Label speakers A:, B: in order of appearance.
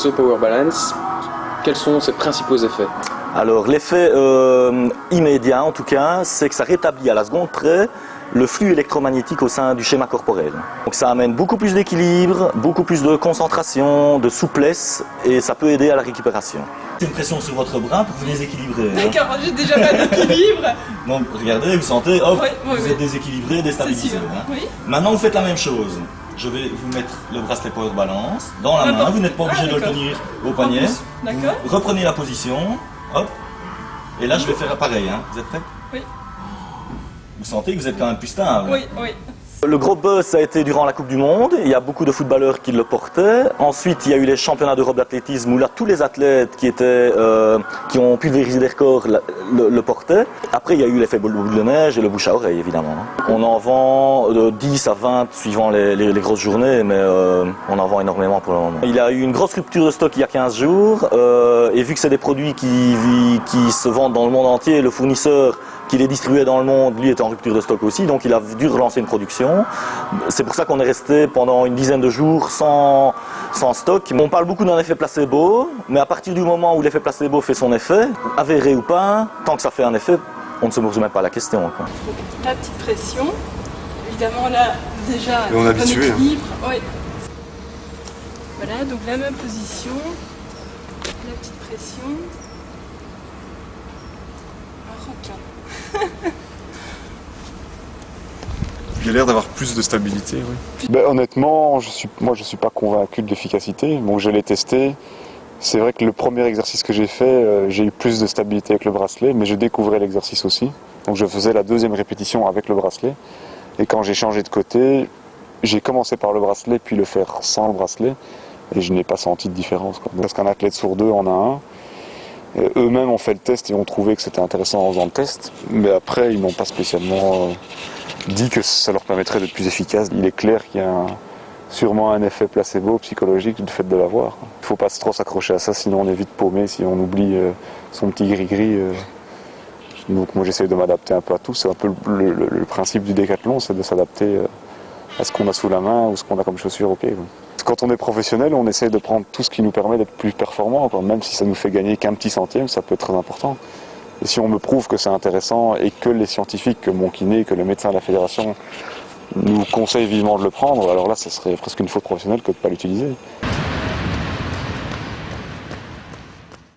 A: ce Power Balance. Quels sont ses principaux effets?
B: Alors l'effet immédiat en tout cas, c'est que ça rétablit à la seconde près le flux électromagnétique au sein du schéma corporel. Donc ça amène beaucoup plus d'équilibre, beaucoup plus de concentration, de souplesse et ça peut aider à la récupération. C'est une pression sur votre bras pour vous déséquilibrer.
C: D'accord, j'ai déjà pas d'équilibre.
B: Donc regardez, vous sentez, hop,
C: oui,
B: vous êtes déséquilibré, déstabilisé.
C: Oui.
B: Maintenant vous faites la même chose. Je vais vous mettre le bracelet Power Balance dans la main, vous n'êtes pas obligé de le tenir au poignet.
C: D'accord.
B: Vous reprenez la position, hop, et là je vais faire pareil, hein. Vous êtes prêts?
C: Oui.
B: Vous sentez que vous êtes quand même plus stable?
C: Oui, oui.
B: Le gros buzz, ça a été durant la Coupe du Monde. Il y a beaucoup de footballeurs qui le portaient. Ensuite, il y a eu les championnats d'Europe d'athlétisme où là, tous les athlètes qui ont pulvérisé des records le portaient. Après, il y a eu l'effet boule de neige et le bouche à oreille, évidemment. On en vend de 10 à 20 suivant les grosses journées, mais on en vend énormément pour le moment. Il y a eu une grosse rupture de stock il y a 15 jours. Et vu que c'est des produits qui se vendent dans le monde entier, le fournisseur qui les distribuait dans le monde, lui, était en rupture de stock aussi, donc il a dû relancer une production. C'est pour ça qu'on est resté pendant une dizaine de jours sans stock. On parle beaucoup d'un effet placebo, mais à partir du moment où l'effet placebo fait son effet, avéré ou pas, tant que ça fait un effet, on ne se pose même pas la question. Quoi.
C: La petite pression, évidemment là, déjà,
D: on est habitué.
C: Équilibre. Oui. Voilà, donc la même position, la petite pression.
D: Il a l'air d'avoir plus de stabilité, oui. Ben, honnêtement, moi je suis pas convaincu de l'efficacité. Bon, je l'ai testé. C'est vrai que le premier exercice que j'ai fait, j'ai eu plus de stabilité avec le bracelet, mais je découvrais l'exercice aussi. Donc je faisais la deuxième répétition avec le bracelet. Et quand j'ai changé de côté, j'ai commencé par le bracelet, puis le faire sans le bracelet. Et je n'ai pas senti de différence, quoi. Parce qu'un athlète sur deux en a un. Eux-mêmes ont fait le test et ont trouvé que c'était intéressant en faisant le test, mais après ils n'ont pas spécialement dit que ça leur permettrait d'être plus efficace. Il est clair qu'il y a sûrement un effet placebo psychologique du fait de l'avoir. Il ne faut pas trop s'accrocher à ça, sinon on est vite paumé, si on oublie son petit gris-gris. Donc moi j'essaie de m'adapter un peu à tout, c'est un peu le principe du décathlon, c'est de s'adapter à ce qu'on a sous la main ou ce qu'on a comme chaussures au pied, quoi. Quand on est professionnel, on essaie de prendre tout ce qui nous permet d'être plus performant, quoi. Même si ça nous fait gagner qu'un petit centième, ça peut être très important. Et si on me prouve que c'est intéressant et que les scientifiques, que mon kiné, que le médecin de la fédération nous conseillent vivement de le prendre, alors là, ça serait presque une faute professionnelle que de ne pas l'utiliser.